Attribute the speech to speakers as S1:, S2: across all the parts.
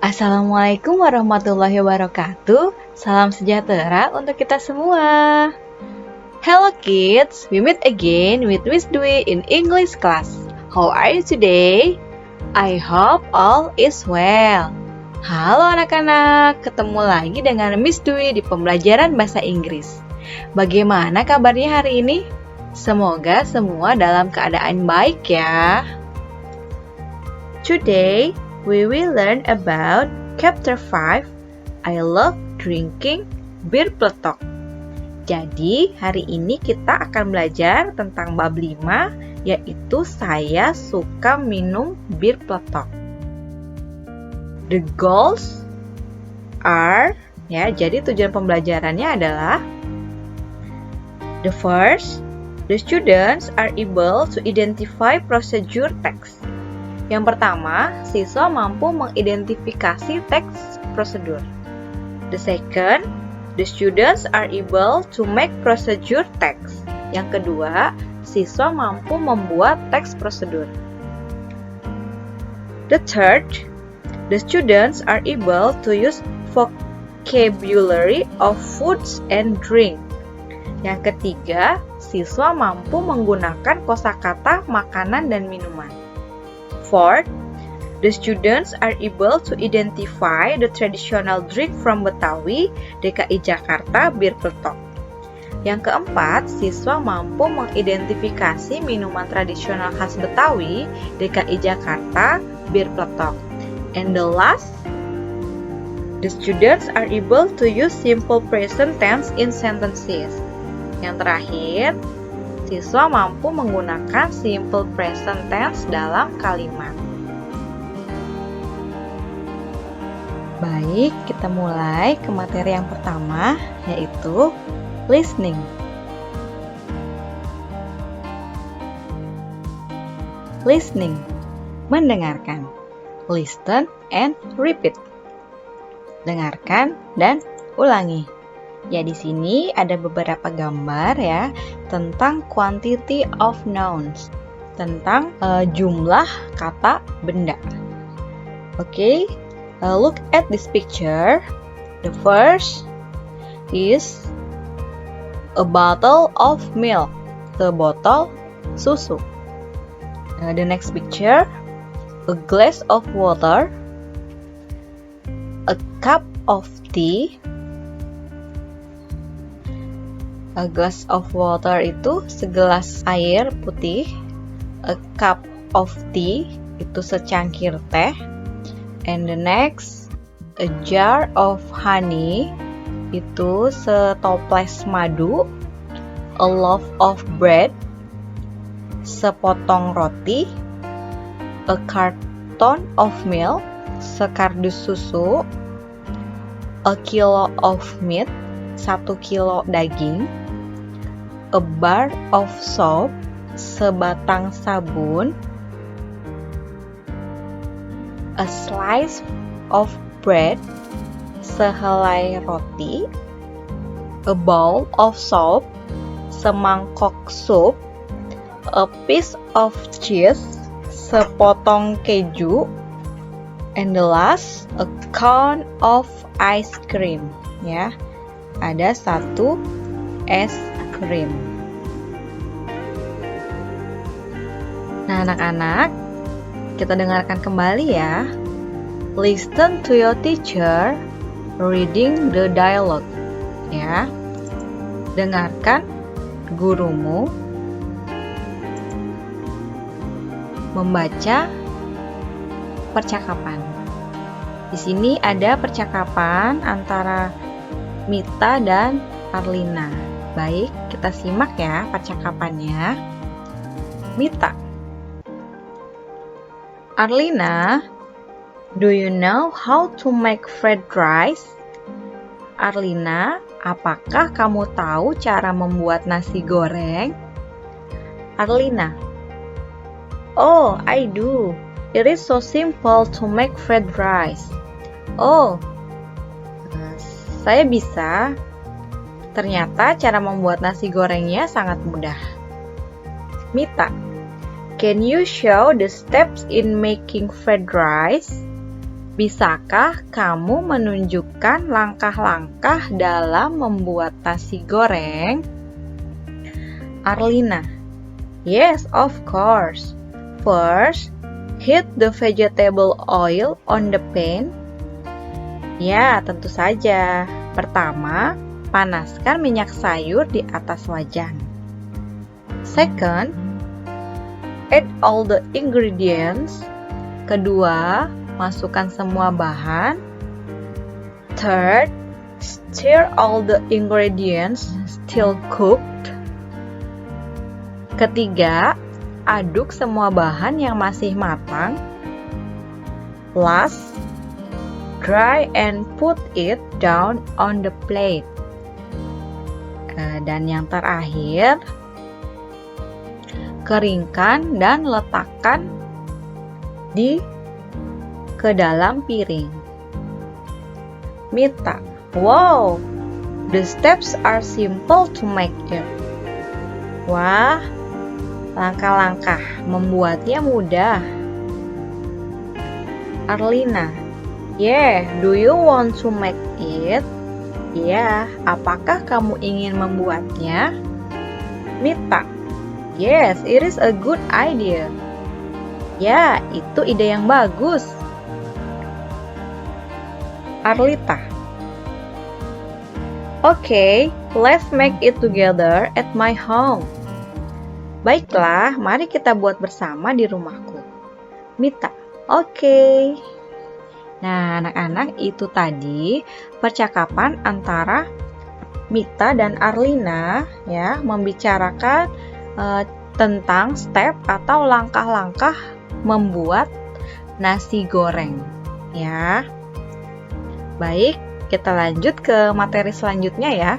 S1: Assalamualaikum warahmatullahi wabarakatuh. Salam sejahtera untuk kita semua. Hello kids, we meet again with Miss Dwi in English class. How are you today? I hope all is well. Halo anak-anak, ketemu lagi dengan Miss Dwi di pembelajaran bahasa Inggris. Bagaimana kabarnya hari ini? Semoga semua dalam keadaan baik ya. Today, we will learn about Chapter 5, I Love Drinking Beer Peletok. Jadi, hari ini kita akan belajar tentang bab 5, yaitu saya suka minum bir peletok. The goals are, jadi tujuan pembelajarannya adalah the first, the students are able to identify procedure text. Yang pertama, siswa mampu mengidentifikasi teks prosedur. The second, the students are able to make procedure text. Yang kedua, siswa mampu membuat teks prosedur. The third, the students are able to use vocabulary of foods and drink. Yang ketiga, siswa mampu menggunakan kosakata makanan dan minuman. Fourth, the students are able to identify the traditional drink from Betawi, DKI Jakarta, bir peletok. Yang keempat, siswa mampu mengidentifikasi minuman tradisional khas Betawi, DKI Jakarta, bir peletok. And the last, the students are able to use simple present tense in sentences. Yang terakhir, siswa mampu menggunakan simple present tense dalam kalimat. Baik, kita mulai ke materi yang pertama, yaitu listening. Listening, mendengarkan. Listen and repeat. Dengarkan dan ulangi. Ya, di sini ada beberapa gambar ya tentang quantity of nouns, tentang jumlah kata benda. Oke, look at this picture. The first is a bottle of milk, sebotol susu. The next picture, a glass of water, a cup of tea. A glass of water itu segelas air putih. A cup of tea itu secangkir teh. And the next, a jar of honey itu setoples madu. A loaf of bread, sepotong roti. A carton of milk, sekardus susu. A kilo of meat, 1 kilo daging. A bar of soap, sebatang sabun. A slice of bread, sehelai roti. A bowl of soup, semangkok sup. A piece of cheese, sepotong keju. And the last, a cone of ice cream. Ya, ada 1 es krim. Nah, anak-anak, kita dengarkan kembali ya. Listen to your teacher reading the dialogue. Ya, dengarkan gurumu membaca percakapan. Di sini ada percakapan antara Mita dan Arlina. Baik, kita simak ya percakapannya. Mita. Arlina, do you know how to make fried rice? Arlina, apakah kamu tahu cara membuat nasi goreng? Arlina, oh, I do. It is so simple to make fried rice. Oh, saya bisa. Ternyata cara membuat nasi gorengnya sangat mudah. Mita, can you show the steps in making fried rice? Bisakah kamu menunjukkan langkah-langkah dalam membuat nasi goreng? Arlina, yes, of course. First, heat the vegetable oil on the pan. Ya, tentu saja. Pertama, panaskan minyak sayur di atas wajan. Second, add all the ingredients. Kedua, masukkan semua bahan. Third, stir all the ingredients still cooked. Ketiga, aduk semua bahan yang masih matang. Last, dry and put it down on the plate. Dan yang terakhir, keringkan dan letakkan ke dalam piring. Mita, wow, the steps are simple to make it. Wah, langkah-langkah membuatnya mudah. Arlina, yeah, do you want to make it? Ya, apakah kamu ingin membuatnya? Mita, yes, it is a good idea. Ya, itu ide yang bagus. Arlita, okay, let's make it together at my home. Baiklah, mari kita buat bersama di rumahku. Mita, okay. Nah, anak-anak, itu tadi percakapan antara Mita dan Arlina ya, membicarakan tentang step atau langkah-langkah membuat nasi goreng ya. Baik, kita lanjut ke materi selanjutnya ya.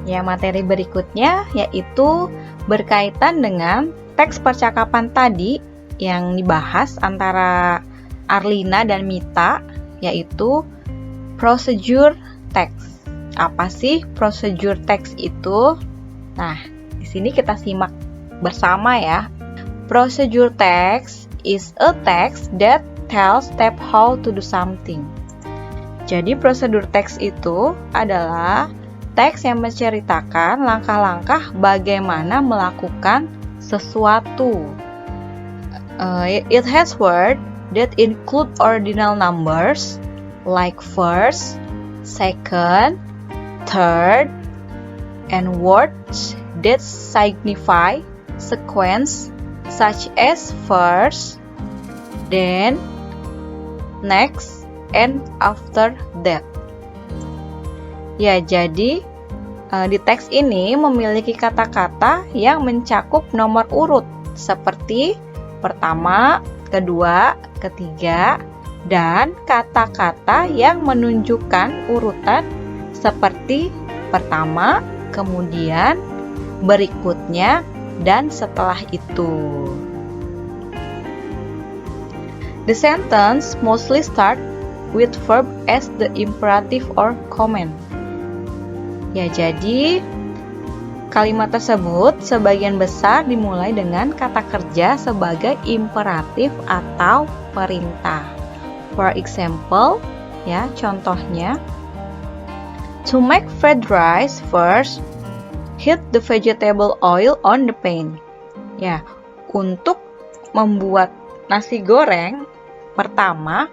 S1: Ya, materi berikutnya yaitu berkaitan dengan teks percakapan tadi yang dibahas antara Arlina dan Mita, yaitu procedure text. Apa sih procedure text itu? Nah, di sini kita simak bersama ya. Procedure text is a text that tells step how to do something. Jadi prosedur teks itu adalah teks yang menceritakan langkah-langkah bagaimana melakukan sesuatu. It has words that include ordinal numbers like first, second, third, and words that signify sequence such as first, then, next, and after that. Ya, jadi di teks ini memiliki kata-kata yang mencakup nomor urut seperti pertama, kedua, ketiga, dan kata-kata yang menunjukkan urutan seperti pertama, kemudian, berikutnya, dan setelah itu. The sentence mostly start with verb as the imperative or command. Ya, jadi kalimat tersebut sebagian besar dimulai dengan kata kerja sebagai imperatif atau perintah. For example, ya, contohnya, to make fried rice, first heat the vegetable oil on the pan. Ya, untuk membuat nasi goreng, pertama,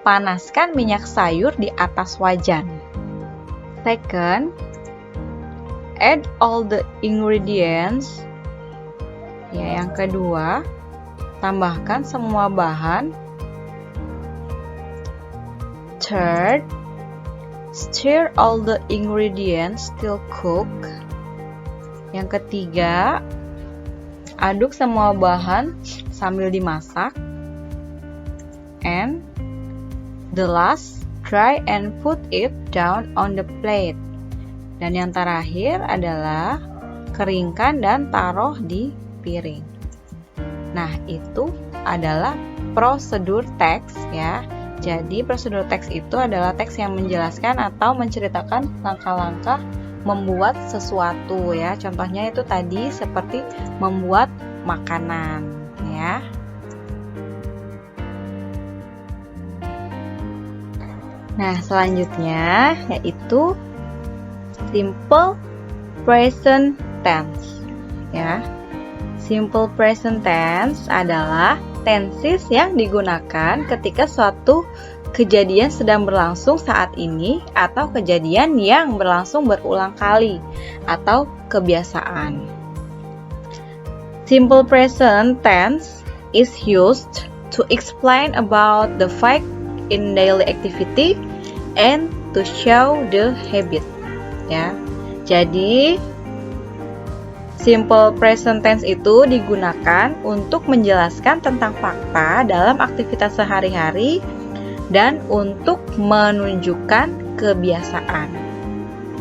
S1: panaskan minyak sayur di atas wajan. Second, add all the ingredients. Ya, yang kedua, tambahkan semua bahan. Third, stir all the ingredients till cook. Yang ketiga, aduk semua bahan sambil dimasak. And the last, dry and put it down on the plate. Dan yang terakhir adalah keringkan dan taruh di piring. Nah, itu adalah prosedur teks ya. Jadi prosedur teks itu adalah teks yang menjelaskan atau menceritakan langkah-langkah membuat sesuatu ya. Contohnya itu tadi seperti membuat makanan ya. Nah, selanjutnya yaitu simple present tense. Ya. Simple present tense adalah tenses yang digunakan ketika suatu kejadian sedang berlangsung saat ini atau kejadian yang berlangsung berulang kali atau kebiasaan. Simple present tense is used to explain about the fact in daily activity and to show the habit. Ya. Jadi simple present tense itu digunakan untuk menjelaskan tentang fakta dalam aktivitas sehari-hari dan untuk menunjukkan kebiasaan.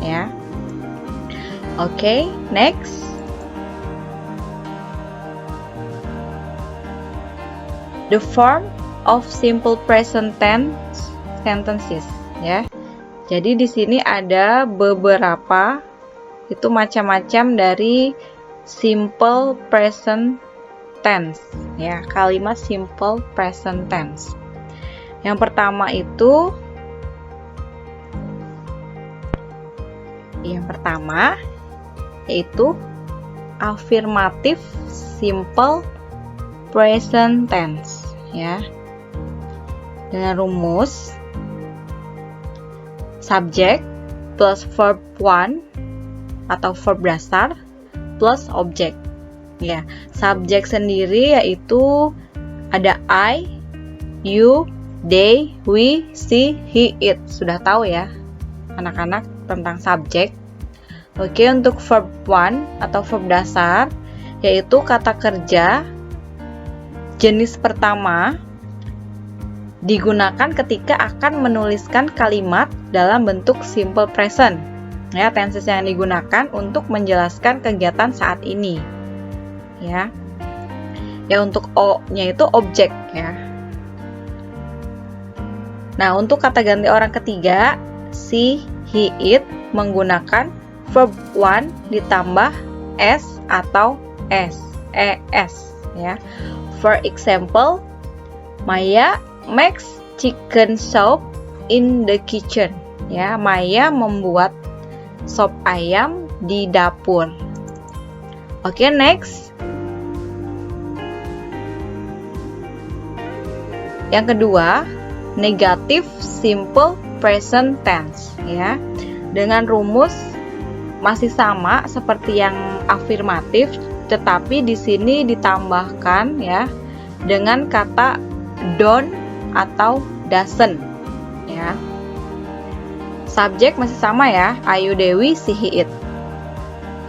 S1: Ya. Oke, next. The form of simple present tense sentences, ya. Jadi di sini ada beberapa itu macam-macam dari simple present tense, ya, kalimat simple present tense. Yang pertama yaitu affirmative simple present tense, ya. Dengan rumus subject plus verb 1 atau verb dasar plus object. Ya, subjek sendiri yaitu ada I, you, they, we, she, he, it. Sudah tahu ya anak-anak tentang subjek. Oke, untuk verb 1 atau verb dasar yaitu kata kerja jenis pertama digunakan ketika akan menuliskan kalimat dalam bentuk simple present. Ya, tenses yang digunakan untuk menjelaskan kegiatan saat ini. Ya. Ya, untuk O-nya itu objek, ya. Nah, untuk kata ganti orang ketiga, she, he, it menggunakan verb 1 ditambah s atau es, ya. For example, Maya makes chicken soup in the kitchen. Ya, Maya membuat sop ayam di dapur. Oke, next. Yang kedua, negative simple present tense, ya. Dengan rumus masih sama seperti yang afirmatif, tetapi di sini ditambahkan, ya, dengan kata don't atau doesn't, ya. Subjek masih sama ya, Ayu, Dewi, she, he, it.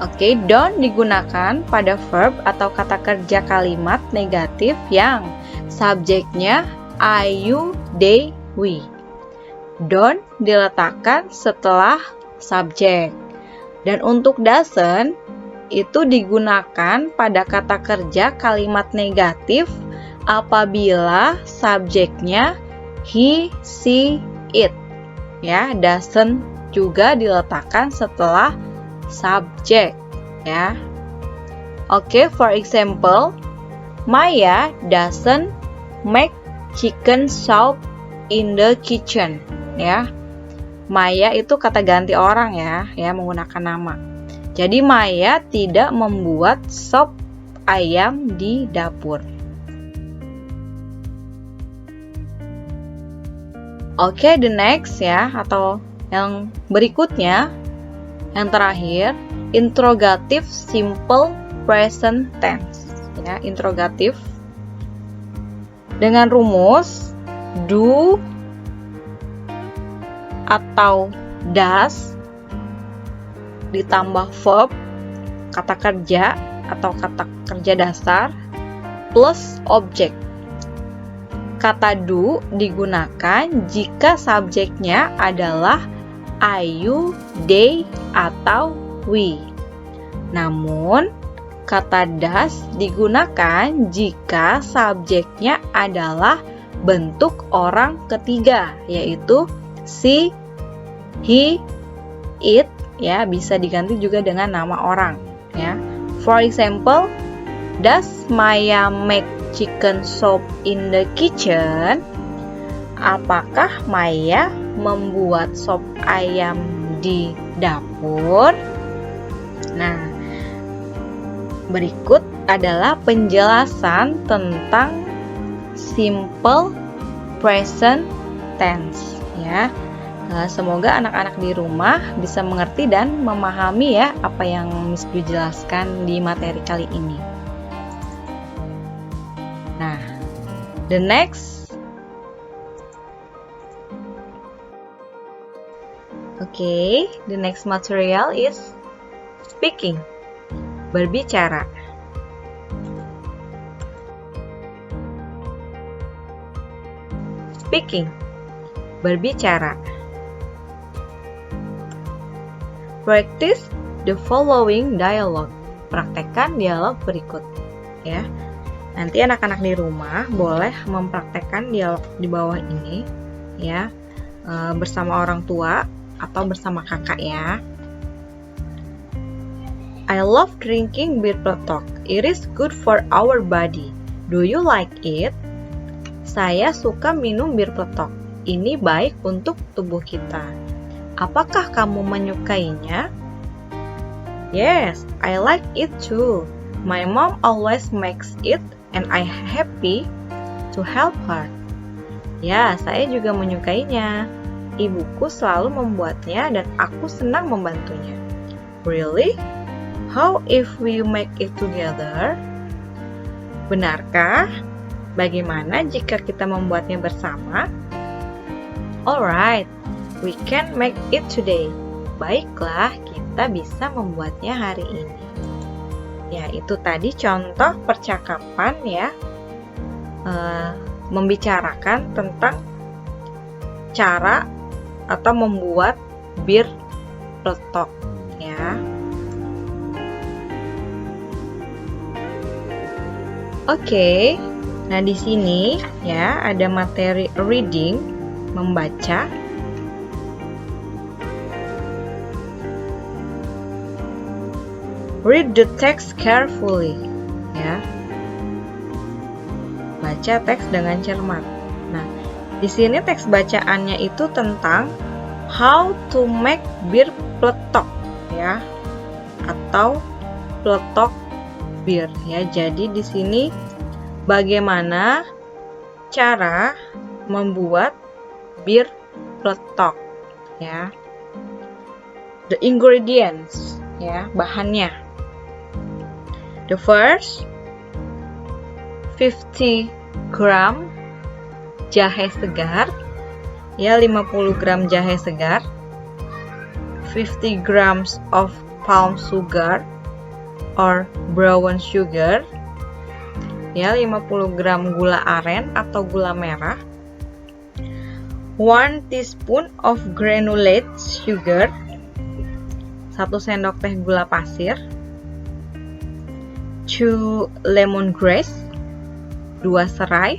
S1: Oke, don't digunakan pada verb atau kata kerja kalimat negatif yang subjeknya Ayu, they, we. Don't diletakkan setelah subjek. Dan untuk doesn't itu digunakan pada kata kerja kalimat negatif apabila subjeknya he, she, it. Ya, doesn't juga diletakkan setelah subjek, ya. Oke, for example, Maya doesn't make chicken soup in the kitchen, ya. Maya itu kata ganti orang, ya, menggunakan nama. Jadi Maya tidak membuat sop ayam di dapur. Oke, the next, ya, atau yang berikutnya, yang terakhir, interrogative simple present tense, ya, interrogatif dengan rumus do atau does ditambah verb, kata kerja atau kata kerja dasar plus objek. Kata do digunakan jika subjeknya adalah Ayu, they, atau we. Namun, kata does digunakan jika subjeknya adalah bentuk orang ketiga, yaitu she, he, it, ya, bisa diganti juga dengan nama orang, ya. For example, does Maya make chicken soup in the kitchen? Apakah Maya membuat sop ayam di dapur? Nah, berikut adalah penjelasan tentang simple present tense ya. Semoga anak-anak di rumah bisa mengerti dan memahami ya apa yang Miss Dwi jelaskan di materi kali ini. Nah, the next material is speaking, berbicara. Speaking, berbicara. Practice the following dialogue. Praktekkan dialog berikut ya. Nanti anak-anak di rumah boleh mempraktekkan dialog di bawah ini ya, bersama orang tua atau bersama kakak ya. I love drinking bir peletok. It is good for our body. Do you like it? Saya suka minum bir peletok. Ini baik untuk tubuh kita. Apakah kamu menyukainya? Yes, I like it too. My mom always makes it and I'm happy to help her. Ya, saya juga menyukainya. Ibuku selalu membuatnya dan aku senang membantunya. Really? How if we make it together? Benarkah? Bagaimana jika kita membuatnya bersama? Alright, we can make it today. Baiklah, kita bisa membuatnya hari ini. Ya, itu tadi contoh percakapan ya, membicarakan tentang cara atau membuat bir peletok ya. Oke. Nah, di sini ya ada materi reading, membaca. Read the text carefully ya. Baca teks dengan cermat. Nah, di sini teks bacaannya itu tentang how to make bir peletok ya, atau peletok bir ya. Jadi di sini bagaimana cara membuat bir peletok ya. The ingredients ya, bahannya. The first 50 gram jahe segar ya, 50 gram jahe segar, 50 grams of palm sugar or brown sugar ya, 50 gram gula aren atau gula merah, 1 teaspoon of granulate sugar, 1 sendok teh gula pasir, 2 lemongrass, 2 serai,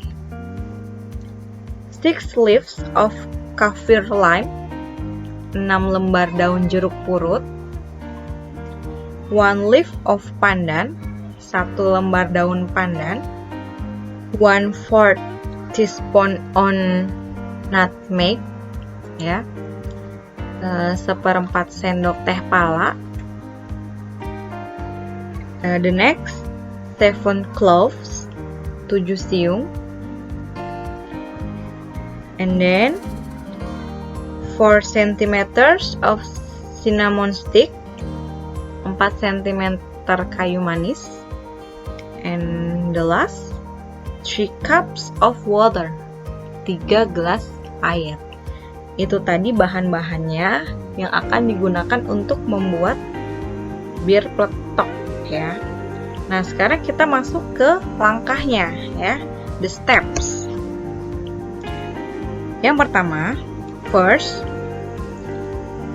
S1: 6 leaves of kaffir lime, 6 lembar daun jeruk purut, 1 leaf of pandan, 1 lembar daun pandan, 1/4 teaspoon on nutmeg ya, 1/4 sendok teh pala. The next 7 cloves, 7 siung, and then 4 cm of cinnamon stick, 4 cm kayu manis. And the last 3 cups of water, 3 gelas air. Itu tadi bahan-bahannya yang akan digunakan untuk membuat bir peletok ya. Nah, sekarang kita masuk ke langkahnya ya, the steps. Yang pertama, first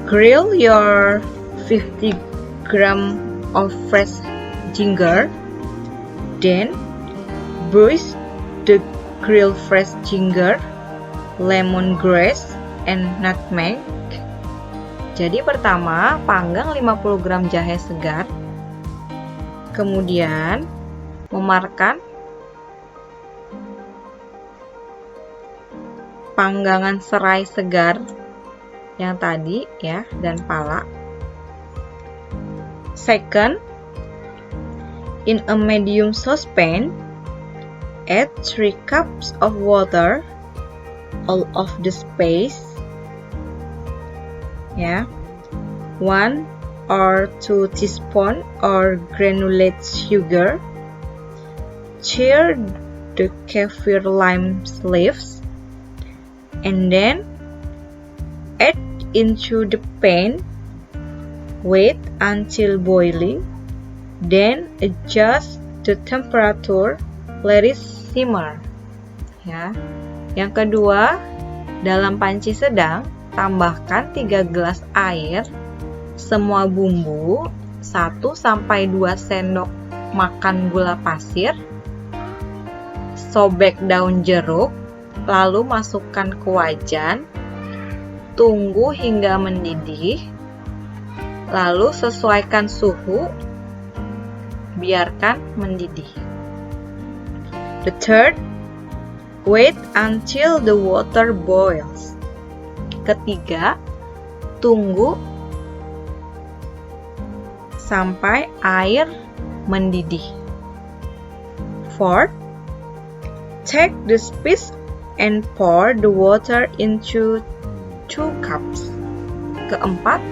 S1: grill your 50 gram of fresh ginger. Then, bruise the grilled fresh ginger, lemongrass, and nutmeg. Jadi pertama, panggang 50 gram jahe segar. Kemudian, memarkan panggangan serai segar yang tadi ya, dan pala. Second, in a medium saucepan, add 3 cups of water, all of the space, ya, 1 or 2 teaspoon or granulated sugar, stir the kaffir lime leaves, and then add into the pan. Wait until boiling, then adjust the temperature, let it simmer. Ya. Yang kedua, dalam panci sedang, tambahkan 3 gelas air, semua bumbu, 1-2 sendok makan gula pasir, sobek daun jeruk, lalu masukkan ke wajan, tunggu hingga mendidih, lalu sesuaikan suhu, biarkan mendidih. The third, wait until the water boils. Ketiga, tunggu sampai air mendidih. Fourth, take the spice and pour the water into 2 cups. Keempat,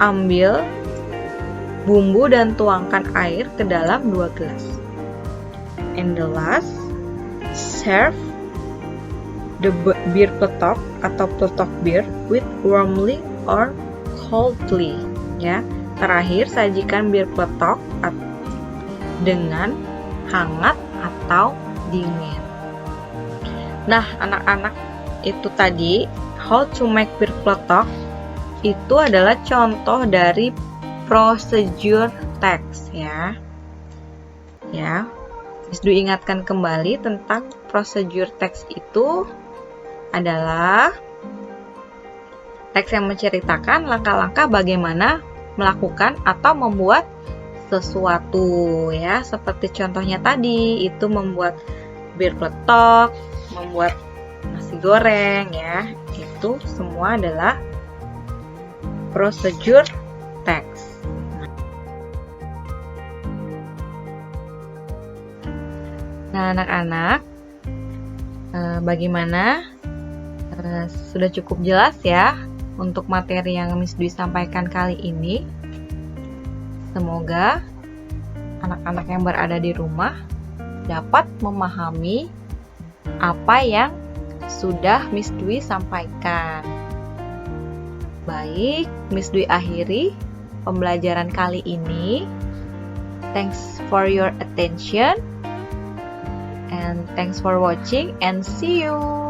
S1: ambil bumbu dan tuangkan air ke dalam 2 gelas. And the last, serve the beer pletok atau pletok beer with warmly or coldly. Ya, terakhir sajikan bir pletok dengan hangat atau dingin. Nah, anak-anak, itu tadi how to make bir pletok. Itu adalah contoh dari procedure text ya. Ya. Miss Dwi ingatkan kembali tentang procedure text itu adalah teks yang menceritakan langkah-langkah bagaimana melakukan atau membuat sesuatu ya, seperti contohnya tadi itu membuat bir pletok, membuat nasi goreng ya. Itu semua adalah procedure text. Nah, anak-anak, bagaimana? Sudah cukup jelas ya untuk materi yang Miss Dwi sampaikan kali ini. Semoga anak-anak yang berada di rumah dapat memahami apa yang sudah Miss Dwi sampaikan. Baik, Miss Dwi akhiri pembelajaran kali ini. Thanks for your attention and thanks for watching and see you.